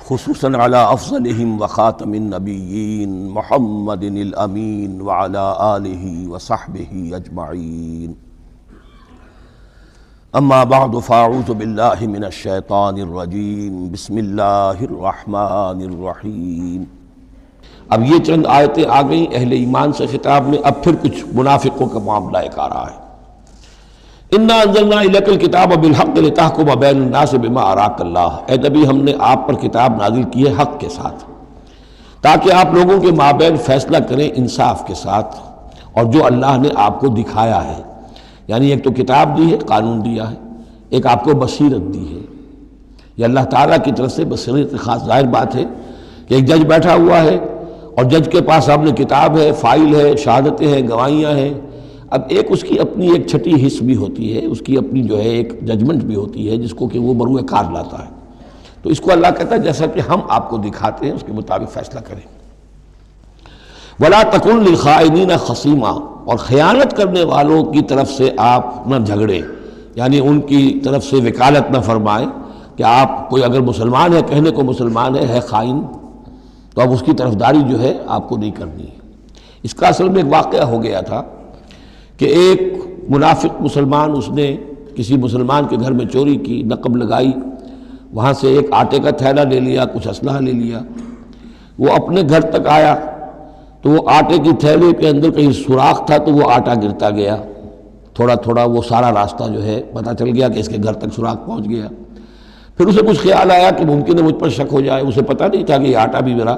خصوصاً علی افضلہم وخاتم النبیین محمد الامین وعلی آلہ وصحبہ اجمعین اما بعد فاعوذ باللہ من الشیطان الرجیم بسم اللہ الرحمن الرحیم۔ اب یہ چند آیتیں آ گئیں اہل ایمان سے خطاب میں، اب پھر کچھ منافقوں کا معاملہ ایک آ رہا ہے۔ انا انزلنا الیک الکتاب بالحق لتحکم بین الناس بما اراک اللہ، اے نبی ہم نے آپ پر کتاب نازل کی ہے حق کے ساتھ تاکہ آپ لوگوں کے مابین فیصلہ کریں انصاف کے ساتھ، اور جو اللہ نے آپ کو دکھایا ہے، یعنی ایک تو کتاب دی ہے، قانون دیا ہے، ایک آپ کو بصیرت دی ہے۔ یہ اللہ تعالیٰ کی طرف سے بصیرت خاص ظاہر بات ہے کہ ایک جج بیٹھا ہوا ہے اور جج کے پاس سامنے کتاب ہے، فائل ہے، شہادتیں ہیں، گواہیاں ہیں۔ اب ایک اس کی اپنی ایک چھٹی حص بھی ہوتی ہے، اس کی اپنی جو ہے ایک ججمنٹ بھی ہوتی ہے جس کو کہ وہ بروئے کار لاتا ہے۔ تو اس کو اللہ کہتا ہے جیسا کہ ہم آپ کو دکھاتے ہیں اس کے مطابق فیصلہ کریں۔ وَلَا تَكُنْ لِلْخَائِنِينَ خَصِيمًا، اور خیانت کرنے والوں کی طرف سے آپ نہ جھگڑیں، یعنی ان کی طرف سے وکالت نہ فرمائیں کہ آپ کوئی اگر مسلمان ہے، کہنے کو مسلمان ہے خائن، تو اب اس کی طرفداری جو ہے آپ کو نہیں کرنی ہے۔ اس کا اصل میں ایک واقعہ ہو گیا تھا کہ ایک منافق مسلمان، اس نے کسی مسلمان کے گھر میں چوری کی، نقب لگائی، وہاں سے ایک آٹے کا تھیلا لے لیا، کچھ اسلحہ لے لیا۔ وہ اپنے گھر تک آیا تو وہ آٹے کی تھیلے کے اندر کہیں سوراخ تھا تو وہ آٹا گرتا گیا، تھوڑا تھوڑا وہ سارا راستہ جو ہے پتہ چل گیا کہ اس کے گھر تک سوراخ پہنچ گیا۔ پھر اسے کچھ خیال آیا کہ ممکن ہے مجھ پر شک ہو جائے، اسے پتہ نہیں تھا کہ یہ آٹا بھی میرا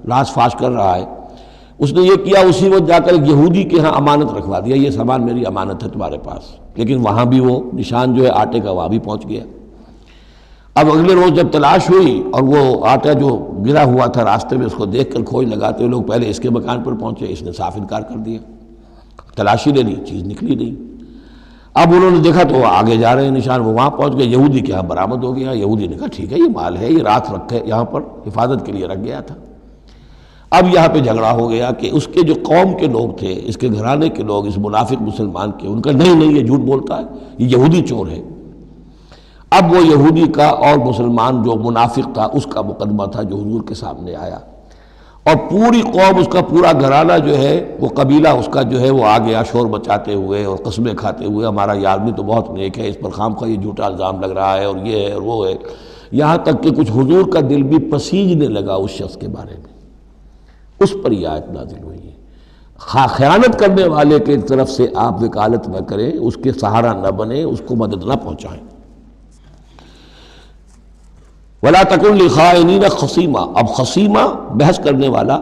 راز فاش کر رہا ہے۔ اس نے یہ کیا، اسی وقت جا کر ایک یہودی کے ہاں امانت رکھوا دیا، یہ سامان میری امانت ہے تمہارے پاس، لیکن وہاں بھی وہ نشان جو ہے آٹے کا وہاں بھی پہنچ گیا۔ اب اگلے روز جب تلاش ہوئی اور وہ آٹا جو گرا ہوا تھا راستے میں، اس کو دیکھ کر کھوج لگاتے ہوئے لوگ پہلے اس کے مکان پر پہنچے، اس نے صاف انکار کر دیا، تلاشی لے لی، چیز نکلی نہیں۔ اب انہوں نے دیکھا تو وہ آگے جا رہے ہیں نشان، وہ وہاں پہنچ گئے، یہودی کے ہاں برآمد ہو گیا۔ یہودی نے کہا ٹھیک ہے یہ مال ہے، یہ رات رکھے یہاں پر حفاظت کے لیے رکھ گیا تھا۔ اب یہاں پہ جھگڑا ہو گیا کہ اس کے جو قوم کے لوگ تھے، اس کے گھرانے کے لوگ، اس منافق مسلمان کے، ان کا نہیں یہ جھوٹ بولتا ہے، یہ یہودی چور ہے۔ اب وہ یہودی کا اور مسلمان جو منافق تھا اس کا مقدمہ تھا جو حضور کے سامنے آیا، اور پوری قوم، اس کا پورا گھرانہ جو ہے، وہ قبیلہ اس کا جو ہے وہ آ گیا شور مچاتے ہوئے اور قسمیں کھاتے ہوئے، ہمارا یہ آدمی تو بہت نیک ہے، اس پر خامخواہ یہ جھوٹا الزام لگ رہا ہے اور یہ ہے اور وہ ہے، یہاں تک کہ کچھ حضور کا دل بھی پسیجنے لگا اس شخص کے بارے میں۔ اس پر یہ آیت نازل ہوئی ہے، خیانت کرنے والے کی طرف سے آپ وکالت نہ کریں، اس کے سہارا نہ بنیں، اس کو مدد نہ پہنچائیں۔ وَلَا تَكُنْ لِلْخَائِنِينَ خَصِيمًا، اب خصیمہ بحث کرنے والا،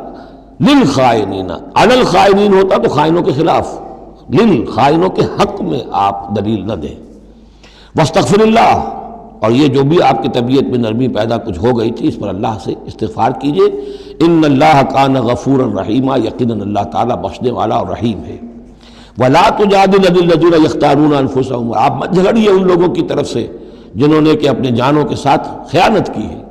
للخائنین، علی الخائنین ہوتا تو خائنوں کے خلاف، للخائنوں کے حق میں آپ دلیل نہ دیں۔ وَاسْتَغْفِرِ اللَّهَ، اور یہ جو بھی آپ کی طبیعت میں نرمی پیدا کچھ ہو گئی تھی، اس پر اللہ سے استغفار کیجئے۔ ان اللہ کان غفورا رحیما، یقیناً اللہ تعالیٰ بخشنے والا اور رحیم ہے۔ ولا تجادل عن الذین یختارون انفسهم، آپ مت جھگڑیے ان لوگوں کی طرف سے جنہوں نے کہ اپنے جانوں کے ساتھ خیانت کی ہے۔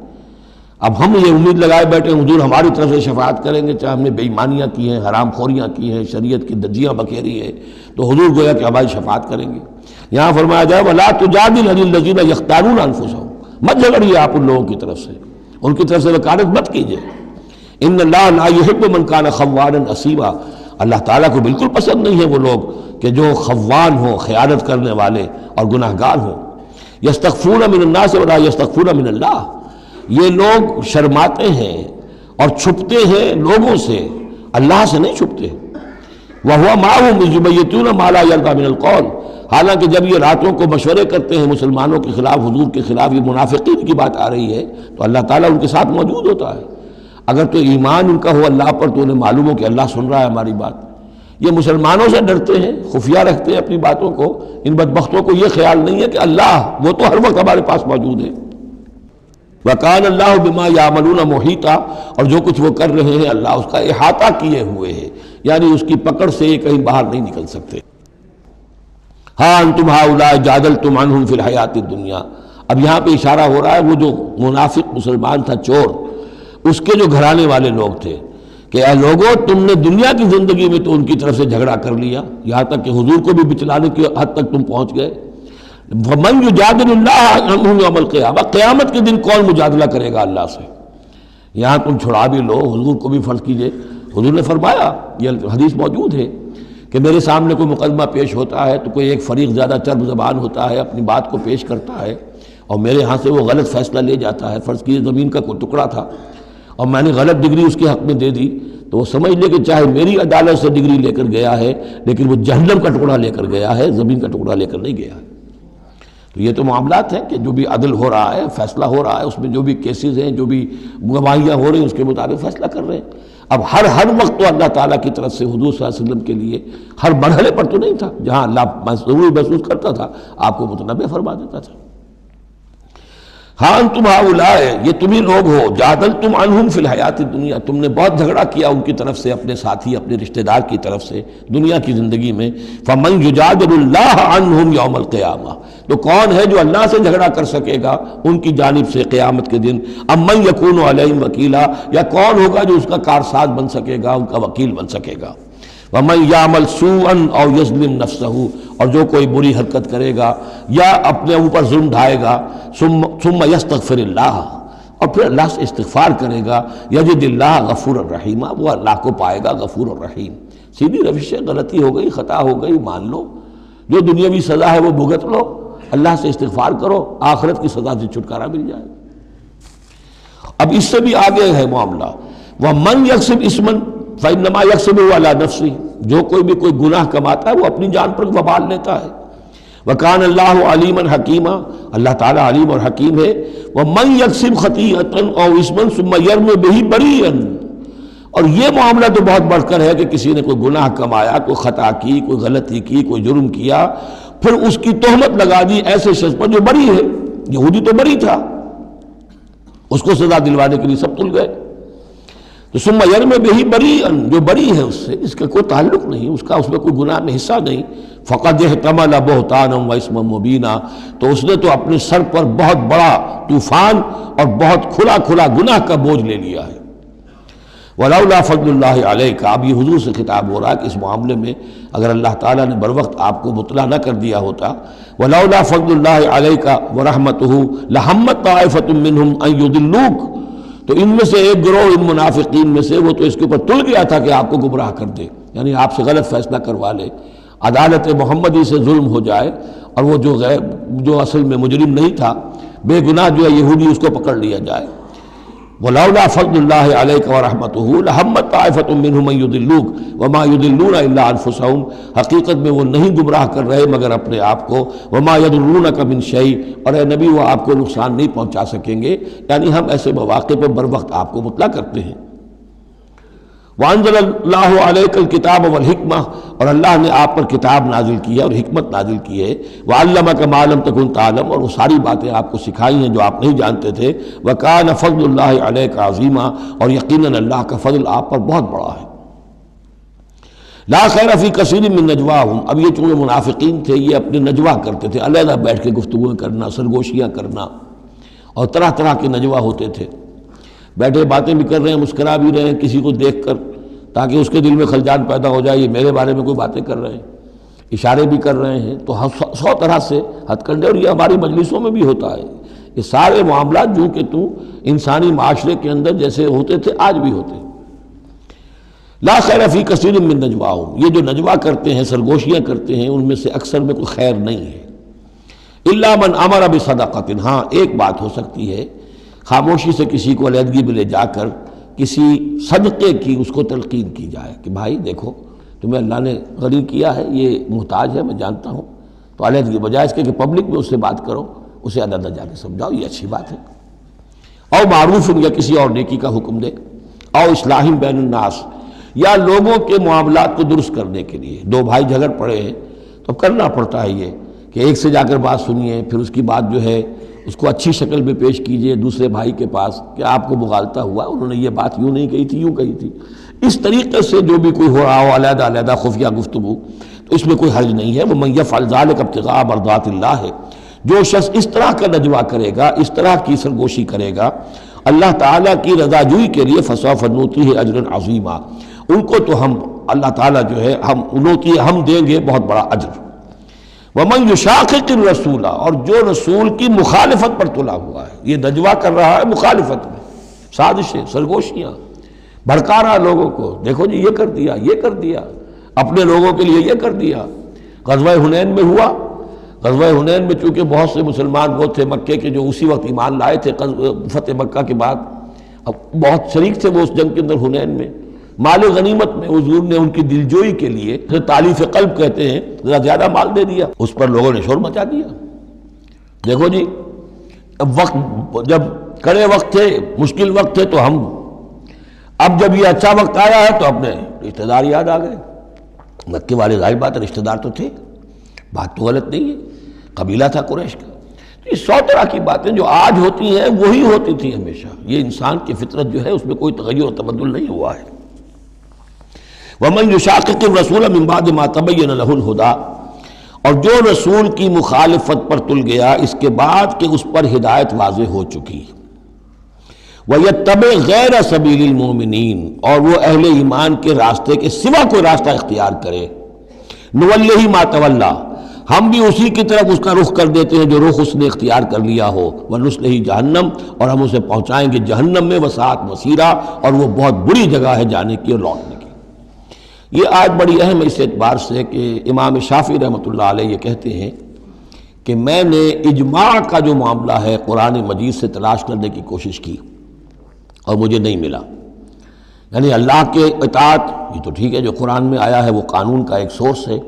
اب ہم یہ امید لگائے بیٹھے حضور ہماری طرف سے شفاعت کریں گے، چاہے ہم نے بے ایمانیاں کی ہیں، حرام خوریاں کی ہیں، شریعت کی دجیاں بکھیری ہیں، تو حضور گویا کہ ہماری شفاعت کریں گے۔ یہاں فرمایا جائے وَلَا تُجَادِلْ عَنِ الَّذِينَ يَخْتَارُونَ أَنفُسَهُمْ، مت جھگڑیے آپ ان لوگوں کی طرف سے، ان کی طرف سے وکالت مت کیجیے۔ ان اللہ لا يحب من كان خوانا اثیما، اللہ تعالیٰ کو بالکل پسند نہیں ہے وہ لوگ کہ جو خوان ہوں، خیانت کرنے والے اور گناہ گار ہوں۔ یستخفون من الناس ولا یستخفون من اللہ، یہ لوگ شرماتے ہیں اور چھپتے ہیں لوگوں سے، اللہ سے نہیں چھپتے۔ وَهُوَ مَعَهُمْ إِذْ يُبَيِّتُونَ مَا لَا يَرْضَىٰ مِنَ الْقَوْلِ، حالانکہ جب یہ راتوں کو مشورے کرتے ہیں مسلمانوں کے خلاف، حضور کے خلاف، یہ منافقین کی بات آ رہی ہے، تو اللہ تعالیٰ ان کے ساتھ موجود ہوتا ہے۔ اگر تو ایمان ان کا ہو اللہ پر تو انہیں معلوم ہو کہ اللہ سن رہا ہے ہماری بات۔ یہ مسلمانوں سے ڈرتے ہیں، خفیہ رکھتے ہیں اپنی باتوں کو، ان بدبختوں کو یہ خیال نہیں ہے کہ اللہ وہ تو ہر وقت ہمارے پاس موجود ہے۔ وَكَانَ اللَّهُ بِمَا يَعْمَلُونَ مُحِيطًا، اور جو کچھ وہ کر رہے ہیں اللہ اس کا احاطہ کیے ہوئے ہے، یعنی اس کی پکڑ سے یہ کہیں باہر نہیں نکل سکتے۔ ہاں انتم ہؤلاء جادلتم عنہم فی الحیات الدنیا، اب یہاں پہ اشارہ ہو رہا ہے وہ جو منافق مسلمان تھا چور، اس کے جو گھرانے والے لوگ تھے کہ اے لوگو تم نے دنیا کی زندگی میں تو ان کی طرف سے جھگڑا کر لیا، یہاں تک کہ حضور کو بھی بچلانے کی حد تک تم پہنچ گئے۔ وَمَن يُجَادِلُ اللَّهَ عَنْهُمْ يَوْمَ الْقِيَامَةِ، قیامت کے دن کون مجادلہ کرے گا اللہ سے؟ یہاں تم چھڑا بھی لو، حضور کو بھی فرض کیجئے، حضور نے فرمایا، یہ حدیث موجود ہے کہ میرے سامنے کوئی مقدمہ پیش ہوتا ہے تو کوئی ایک فریق زیادہ چرب زبان ہوتا ہے، اپنی بات کو پیش کرتا ہے اور میرے ہاں سے وہ غلط فیصلہ لے جاتا ہے۔ فرض کیجئے زمین کا کوئی ٹکڑا تھا اور میں نے غلط ڈگری اس کے حق میں دے دی، تو وہ سمجھ لے کہ چاہے میری عدالت سے ڈگری لے کر گیا ہے لیکن وہ جہنم کا ٹکڑا لے کر گیا ہے، زمین کا ٹکڑا لے کر نہیں گیا ہے۔ تو یہ تو معاملات ہیں کہ جو بھی عدل ہو رہا ہے، فیصلہ ہو رہا ہے، اس میں جو بھی کیسز ہیں، جو بھی گواہیاں ہو رہی ہیں، اس کے مطابق فیصلہ کر رہے ہیں۔ اب ہر وقت تو اللہ تعالیٰ کی طرف سے حضور صلی اللہ علیہ وسلم کے لیے ہر مرحلے پر تو نہیں تھا، جہاں اللہ ضروری محسوس کرتا تھا آپ کو متنبع فرما دیتا تھا۔ ہاں انتم ہؤلاء، یہ تمہیں لوگ ہو، جادلتم عنہم فی الحیات الدنیا، تم نے بہت جھگڑا کیا ان کی طرف سے، اپنے ساتھی اپنے رشتہ دار کی طرف سے دنیا کی زندگی میں۔ فمن یجادل اللہ عنہم یوم القیامہ، تو کون ہے جو اللہ سے جھگڑا کر سکے گا ان کی جانب سے قیامت کے دن؟ ام من یکون علیہم وکیلا، یا کون ہوگا جو اس کا کارساز بن سکے گا، ان کا وکیل بن سکے گا؟ وَمَن يَعْمَلْ سُوءًا أَوْ يَظْلِمْ نَفْسَهُ، اور جو کوئی بری حرکت کرے گا یا اپنے اوپر ظلم ڈھائے گا، ثُمَّ يَسْتَغْفِرِ اللَّهَ، اور پھر اللہ سے استغفار کرے گا، يَجِدِ اللَّهَ غَفُورًا رَحِيمًا، وہ اللہ کو پائے گا غفور الرحیم۔ سیدھی روش ہے، غلطی ہو گئی، خطا ہو گئی، مان لو، جو دنیاوی سزا ہے وہ بھگت لو، اللہ سے استغفار کرو، آخرت کی سزا سے چھٹکارا مل جائے۔ اب اس سے بھی آگے ہے معاملہ، وَمَن يَكْسِبْ إِثْمًا فَإِنَّمَا يَكْسِبُهُ عَلَى نَفْسِهِ، جو کوئی بھی کوئی گناہ کماتا ہے وہ اپنی جان پر وبال لیتا ہے۔ وَكَانَ اللَّهُ عَلِيمًا حَكِيمًا، اللہ تعالیٰ علیم اور حکیم ہے۔ وَمَن يَكْسِبْ خَطِيئَةً أَوْ إِثْمًا ثُمَّ يَرْمِ بِهِ بَرِيئًا، اور یہ معاملہ تو بہت بڑھ کر ہے کہ کسی نے کوئی گناہ کمایا، کوئی خطا کی، کوئی غلطی کی، کوئی جرم کیا، پھر اس کی تہمت لگا دی ایسے شخص پر جو بری ہے۔ یہودی تو بری تھا، اس کو سزا دلوانے کے لیے سب تل گئے، تو ثم یرم بہ بریئا، جو بری ہے اس سے، اس کا کوئی تعلق نہیں، اس کا اس میں کوئی گناہ میں حصہ نہیں۔ فقد احتمل بہتانا و اسما مبینا، تو اس نے تو اپنے سر پر بہت بڑا طوفان اور بہت کھلا کھلا گناہ کا بوجھ لے لیا ہے۔ ولولا فضل اللہ علیک، اب یہ حضور سے خطاب ہو رہا ہے کہ اس معاملے میں اگر اللہ تعالیٰ نے بروقت آپ کو مطلع نہ کر دیا ہوتا، ولولا فضل اللہ علیک ورحمتہ لہمت طائفۃ منہم ان یضلوک، تو ان میں سے ایک گروہ ان منافقین میں سے وہ تو اس کے اوپر تل گیا تھا کہ آپ کو گمراہ کر دے، یعنی آپ سے غلط فیصلہ کروا لے، عدالت محمدی سے ظلم ہو جائے، اور وہ جو اصل میں مجرم نہیں تھا، بے گناہ جو ہے یہودی، اس کو پکڑ لیا جائے۔ وَلَوْلَا فَضْلُ اللَّهِ عَلَيْكَ وَرَحْمَتُهُ لَهَمَّتْ طَائِفَةٌ مِّنْهُمْ أَن يُضِلُّوكَ وَمَا يُضِلُّونَ إِلَّا أَنفُسَهُمْ، حقیقت میں وہ نہیں گمراہ کر رہے مگر اپنے آپ کو، وَمَا يَضُرُّونَكَ مِنْ شَيْءٍ، اور اے نبی وہ آپ کو نقصان نہیں پہنچا سکیں گے، یعنی ہم ایسے مواقع پر بر وقت آپ کو مطلع کرتے ہیں۔ وَأَنزَلَ اللَّهُ عَلَيْكَ الْكِتَابَ وَالْحِكْمَةَ، اور اللہ نے آپ پر کتاب نازل کی ہے اور حکمت نازل کی ہے۔ وَعَلَّمَكَ مَا لَمْ تَكُنْ تَعْلَمُ، اور وہ ساری باتیں آپ کو سکھائی ہیں جو آپ نہیں جانتے تھے۔ وَكَانَ فَضْلُ اللَّهِ عَلَيْكَ عَظِيمًا، اور یقیناً اللہ کا فضل آپ پر بہت بڑا ہے۔ لا خیر فی کثیر من نجواہم، اب یہ چونکہ منافقین تھے، یہ اپنے نجوا کرتے تھے، علیحدہ بیٹھ کے گفتگویں کرنا، سرگوشیاں کرنا، اور طرح طرح کے نجوا ہوتے تھے، بیٹھے باتیں بھی کر رہے ہیں، مسکرا بھی رہے ہیں کسی کو دیکھ کر، تاکہ اس کے دل میں خلجان پیدا ہو جائے، یہ میرے بارے میں کوئی باتیں کر رہے ہیں، اشارے بھی کر رہے ہیں، تو 100 طرح سے ہتھ کنڈے، اور یہ ہماری مجلسوں میں بھی ہوتا ہے۔ یہ سارے معاملات جو کہ انسانی معاشرے کے اندر جیسے ہوتے تھے آج بھی ہوتے ہیں۔ لا خیر فی کثیر من نجواہم، یہ جو نجوا کرتے ہیں، سرگوشیاں کرتے ہیں، ان میں سے اکثر میں کوئی خیر نہیں ہے۔ الا من امر بصدقۃ، ہاں ایک بات ہو سکتی ہے، خاموشی سے کسی کو علیحدگی میں لے جا کر کسی صدقے کی اس کو تلقین کی جائے کہ بھائی دیکھو تمہیں اللہ نے غنی کیا ہے، یہ محتاج ہے میں جانتا ہوں، تو علیحدگی بجائے اس کے کہ پبلک میں اس سے بات کرو، اسے علیحدہ جا کے سمجھاؤ، یہ اچھی بات ہے۔ او معروف، یا کسی اور نیکی کا حکم دے، او اصلاح بین الناس، یا لوگوں کے معاملات کو درست کرنے کے لیے، دو بھائی جھگڑ پڑے ہیں تو کرنا پڑتا ہے یہ کہ ایک سے جا کر بات سنیے، پھر اس کی بات جو ہے اس کو اچھی شکل میں پیش کیجئے دوسرے بھائی کے پاس کہ آپ کو مغالطہ ہوا، انہوں نے یہ بات یوں نہیں کہی تھی، یوں کہی تھی۔ اس طریقے سے جو بھی کوئی ہو رہا ہو علیحدہ علیحدہ خفیہ گفتگو، تو اس میں کوئی حرج نہیں ہے۔ وَمَن يَفْعَلْ ذَلِكَ ابْتِغَاءَ مَرْضَاتِ اللَّهِ، جو شخص اس طرح کا نجوا کرے گا، اس طرح کی سرگوشی کرے گا اللہ تعالیٰ کی رضا جوئی کے لیے، فَسَوْفَ نُؤْتِيهِ أَجْرًا عَظِيمًا، ان کو تو ہم اللہ تعالیٰ جو ہے ہم دیں گے بہت بڑا اجر۔ وَمَن يُشَاقِقِ الرَّسُولَ، اور جو رسول کی مخالفت پر تلا ہوا ہے، یہ نجوا کر رہا ہے مخالفت میں، سازشیں، سرگوشیاں، بھڑکا رہا لوگوں کو، دیکھو جی یہ کر دیا، یہ کر دیا، اپنے لوگوں کے لیے یہ کر دیا۔ غزوہ حنین میں ہوا، غزوہ حنین میں چونکہ بہت سے مسلمان وہ تھے مکے کے جو اسی وقت ایمان لائے تھے فتح مکہ کے بعد، اب بہت شریک تھے وہ اس جنگ کے اندر حنین میں، مال غنیمت میں حضور نے ان کی دلجوئی کے لیے تالیف قلب کہتے ہیں ذرا زیادہ مال دے دیا، اس پر لوگوں نے شور مچا دیا۔ دیکھو جی اب وقت جب کڑے وقت تھے، مشکل وقت تھے تو ہم، اب جب یہ اچھا وقت آیا ہے تو اپنے رشتہ دار یاد آ گئے۔ مکے والے ظاہر بات ہے رشتہ دار تو تھے، بات تو غلط نہیں ہے، قبیلہ تھا قریش کا۔ یہ 100 طرح کی باتیں جو آج ہوتی ہیں وہی ہوتی تھی ہمیشہ، یہ انسان کی فطرت جو ہے اس میں کوئی تغیر و تبدل نہیں ہوا ہے۔ وَمَن يُشَاقِقِ الرَّسُولَ مِن بَعْدِ مَا تَبَيَّنَ لَهُ الْهُدَىٰ، اور جو رسول کی مخالفت پر تل گیا اس کے بعد کہ اس پر ہدایت واضح ہو چکی، وَيَتَّبِعْ غَيْرَ سَبِيلِ الْمُؤْمِنِينَ، اور وہ اہل ایمان کے راستے کے سوا کوئی راستہ اختیار کرے، نُوَلِّهِ مَا تَوَلَّىٰ، ہم بھی اسی کی طرف اس کا رخ کر دیتے ہیں جو رخ اس نے اختیار کر لیا ہو، وَنُصْلِهِ جہنم، اور ہم اسے پہنچائیں گے جہنم میں، وَسَاءَتْ مَصِيرًا، اور وہ بہت بری جگہ ہے جانے کی اور لوٹنے کی۔ یہ آیت بڑی اہم ہے اس اعتبار سے کہ امام شافعی رحمۃ اللہ علیہ یہ کہتے ہیں کہ میں نے اجماع کا جو معاملہ ہے قرآن مجید سے تلاش کرنے کی کوشش کی اور مجھے نہیں ملا۔ یعنی اللہ کے اطاعت یہ تو ٹھیک ہے، جو قرآن میں آیا ہے وہ قانون کا ایک سورس ہے،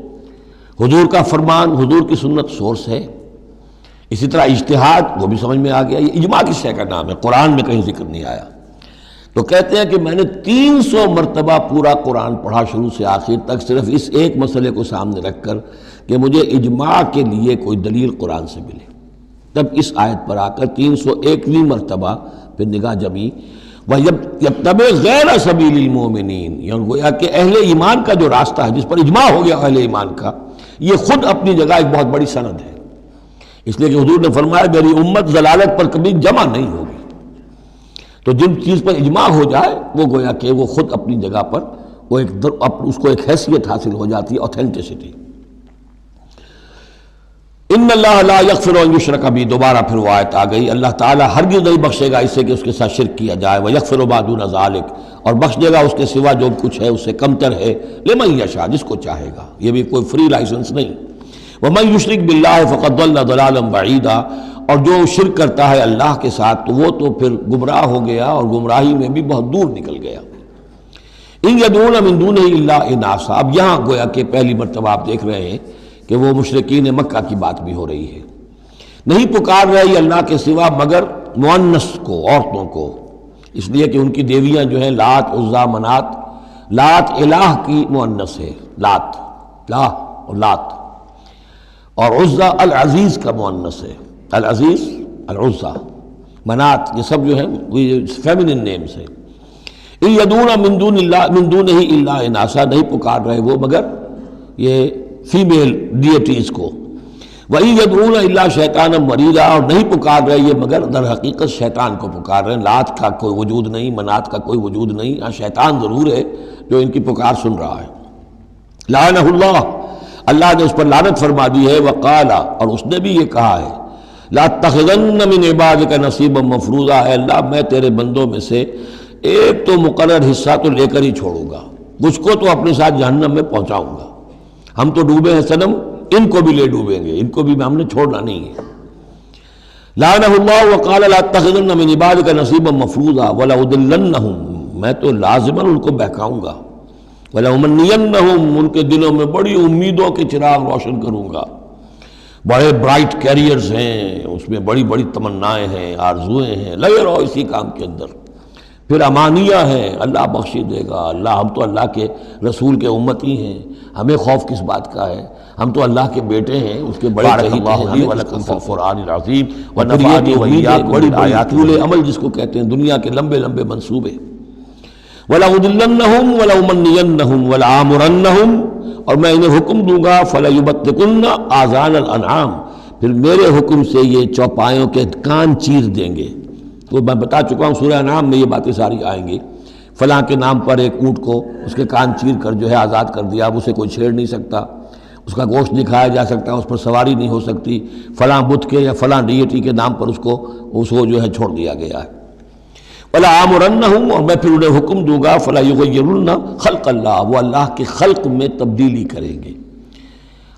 حضور کا فرمان، حضور کی سنت سورس ہے، اسی طرح اجتہاد وہ بھی سمجھ میں آ گیا، یہ اجماع کس شے کا نام ہے، قرآن میں کہیں ذکر نہیں آیا۔ تو کہتے ہیں کہ میں نے 300 مرتبہ پورا قرآن پڑھا شروع سے آخر تک، صرف اس ایک مسئلے کو سامنے رکھ کر کہ مجھے اجماع کے لیے کوئی دلیل قرآن سے ملے۔ تب اس آیت پر آ کر 301ویں مرتبہ پھر نگاہ جمی، وَيَتَّبِعْ غَيْرَ سَبِيلِ الْمُؤْمِنِينَ، یعنی گویا کہ اہل ایمان کا جو راستہ ہے جس پر اجماع ہو گیا اہل ایمان کا، یہ خود اپنی جگہ ایک بہت بڑی سند ہے، اس لیے کہ حضور نے فرمایا میری امت ضلالت پر کبھی جمع نہیں ہوگی۔ تو جن چیز پر اجماع ہو جائے وہ گویا کہ وہ خود اپنی جگہ پر وہ اس کو ایک حیثیت حاصل ہو جاتی ہے، اوتھینٹسٹی۔ ان اللہ لا یغفر ان یشرک بہ، دوبارہ پھر وہ آیت آ گئی، اللہ تعالیٰ ہرگز نہیں بخشے گا اسے کہ اس کے ساتھ شرک کیا جائے، ویغفر ما دون ذلک، اور بخش دے گا اس کے سوا جو کچھ ہے اس سے کمتر ہے، لمن یشاء، جس کو چاہے گا، یہ بھی کوئی فری لائسنس نہیں۔ ومن یشرک باللہ فقد ضل ضلالا بعیدا، اور جو شرک کرتا ہے اللہ کے ساتھ تو وہ تو پھر گمراہ ہو گیا اور گمراہی میں بھی بہت دور نکل گیا۔ ان یدعون من دونہ الا اناثا، اب یہاں گویا کہ پہلی مرتبہ آپ دیکھ رہے ہیں کہ وہ مشرکین مکہ کی بات بھی ہو رہی ہے، نہیں پکار رہی اللہ کے سوا مگر مؤنث کو، عورتوں کو، اس لیے کہ ان کی دیویاں جو ہیں لات، عزا، منات، لات الہ کی مؤنث ہے، لات، لا اور لات، اور عزا العزیز کا مؤنث ہے، العزیز، العزا، منات، یہ سب جو ہیں فیمنن نیمز ہیں۔ ان یدعون من دونہ الا اناثا، نہیں پکار رہے وہ مگر یہ فیمیل ڈیٹیز کو، وَإِن يَدْعُونَ إِلَّا شَيْطَانًا مَرِيدًا، اور نہیں پکار رہے یہ مگر در حقیقت شیطان کو پکار رہے ہیں۔ لات کا کوئی وجود نہیں، منات کا کوئی وجود نہیں، ہاں شیطان ضرور ہے جو ان کی پکار سن رہا ہے۔ لعنہ اللہ، اللہ نے اس پر لعنت فرما دی ہے، وقال، اور اس نے بھی یہ کہا ہے، لَأَتَّخِذَنَّ مِنْ عِبَادِكَ نَصِيبًا مَفْرُوضًا، اے اللہ میں تیرے بندوں میں سے ایک تو مقرر حصہ تو لے کر ہی چھوڑوں گا، مجھ کو تو اپنے ساتھ جہنم میں پہنچاؤں گا، ہم تو ڈوبے ہیں صنم، ان کو بھی لے ڈوبیں گے، ان کو بھی ہم نے چھوڑنا نہیں ہے۔ لعنہ اللہ وقال لأتخذن من عبادك نصیبا مفروضا ولأضلنهم، میں تو لازماً ان کو بہکاؤں گا، ولأمنینہم، ان کے دلوں میں بڑی امیدوں کے چراغ روشن کروں گا، بڑے برائٹ کیریئرز ہیں اس میں، بڑی بڑی تمنائیں ہیں، آرزویں ہیں، لگے رہو اسی کام کے اندر، پھر امانیہ ہیں، اللہ بخش دے گا، اللہ ہم تو اللہ کے رسول کے امتی ہیں، ہمیں خوف کس بات کا ہے، ہم تو اللہ کے بیٹے ہیں، اس کے بڑے چہیتے ہیں، ہمیں ولکم فی القرآن العظیم ونفعنی وإیاکم بڑی آیات طول عمل جس کو کہتے ہیں، دنیا کے لمبے لمبے منصوبے۔ وَلَأُضِلَّنَّهُمْ وَلَأُمَنِّيَنَّهُمْ وَلَآمُرَنَّهُمْ، اور میں انہیں حکم دوں گا، فَلَيُبَتِّكُنَّ آذَانَ الْأَنْعَامِ، پھر میرے حکم سے یہ چوپایوں کے کان چیر دیں گے۔ تو میں بتا چکا ہوں سورہ انعام میں یہ باتیں ساری آئیں گی، فلاں کے نام پر ایک اونٹ کو اس کے کان چیر کر جو ہے آزاد کر دیا، اب اسے کوئی چھیڑ نہیں سکتا، اس کا گوشت نہیں کھایا جا سکتا، اس پر سواری نہیں ہو سکتی، فلاں بت کے یا فلاں ڈیٹی کے نام پر اس کو جو ہے چھوڑ دیا گیا ہے۔ ولا آمرنہم، اور میں پھر انہیں حکم دوں گا، فلا یغیرن خلق اللہ، وہ اللہ کے خلق میں تبدیلی کریں گے۔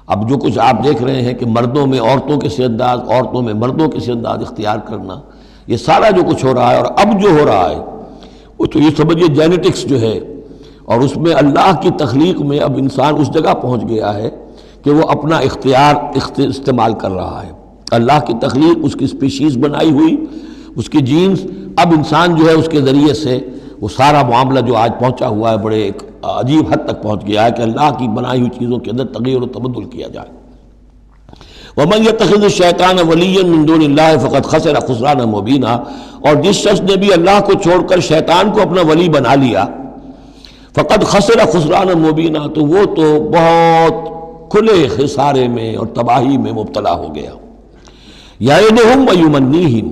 اب جو کچھ آپ دیکھ رہے ہیں کہ مردوں میں عورتوں کے سے انداز، عورتوں میں مردوں کے سے انداز اختیار کرنا، یہ سارا جو کچھ ہو رہا ہے، اور اب جو ہو رہا ہے وہ تو یہ سمجھیے جینیٹکس جو ہے، اور اس میں اللہ کی تخلیق میں اب انسان اس جگہ پہنچ گیا ہے کہ وہ اپنا اختیار استعمال کر رہا ہے۔ اللہ کی تخلیق، اس کی اسپیشیز بنائی ہوئی، اس کی جینز، اب انسان جو ہے اس کے ذریعے سے وہ سارا معاملہ جو آج پہنچا ہوا ہے بڑے ایک عجیب حد تک پہنچ گیا ہے کہ اللہ کی بنائی ہوئی چیزوں کے اندر تغیر و تبدل کیا جائے۔ وَمَنْ يَتَّخِذِ الشَّيْطَانَ وَلِيًّا مِّن دُونِ اللَّهِ فَقَدْ خَسِرَ خُسْرَانًا مُبِينًا، اور جس شخص نے بھی اللہ کو چھوڑ کر شیطان کو اپنا ولی بنا لیا، فقد خسر خسرانا مبینہ، تو وہ تو بہت کھلے خسارے میں اور تباہی میں مبتلا ہو گیا۔ یعدہم ویمنیہم،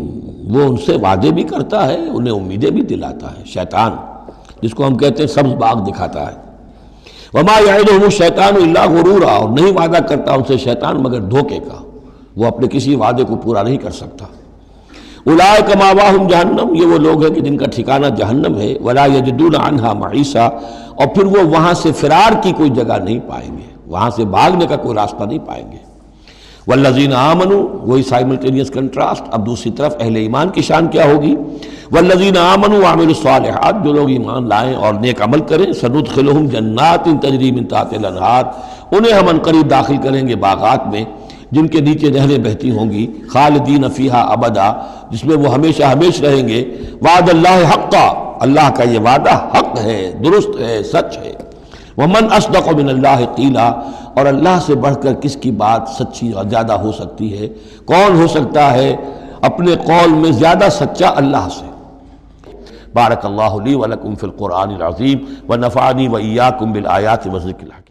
وہ ان سے وعدے بھی کرتا ہے، انہیں امیدیں بھی دلاتا ہے، شیطان جس کو ہم کہتے ہیں سبز باغ دکھاتا ہے۔ وما یعدہم الشیطان الا غرورا، اور نہیں وعدہ کرتا ان سے شیطان مگر دھوکے کا، وہ اپنے کسی وعدے کو پورا نہیں کر سکتا۔ اولئک مأواہم جہنم، یہ وہ لوگ ہیں کہ جن کا ٹھکانہ جہنم ہے۔ ولا یجدون عنہا محیصا، اور پھر وہ وہاں سے فرار کی کوئی جگہ نہیں پائیں گے، وہاں سے بھاگنے کا کوئی راستہ نہیں پائیں گے۔ والذین آمنوا، وہی سائملٹینیس کنٹراسٹ، اب دوسری طرف اہل ایمان کی شان کیا ہوگی؟ والذین آمنوا وعملوا الصالحات، جو لوگ ایمان لائیں اور نیک عمل کریں، سندخلہم جنات تجری من تحتہا الانہار، انہیں ہم عنقریب داخل کریں گے باغات میں جن کے نیچے نہریں بہتی ہوں گی، خالدین فیہا ابدا، جس میں وہ ہمیشہ ہمیش رہیں گے۔ وعد اللہ حقا، اللہ کا یہ وعدہ حق ہے، درست ہے، سچ ہے۔ ومن اصدق من اللہ قیلا، اور اللہ سے بڑھ کر کس کی بات سچی اور زیادہ ہو سکتی ہے؟ کون ہو سکتا ہے اپنے قول میں زیادہ سچا اللہ سے؟ بارک اللہ لی ولکم فی القرآن العظیم ونفعنی وإیاکم بالآیات والذکر الحکیم۔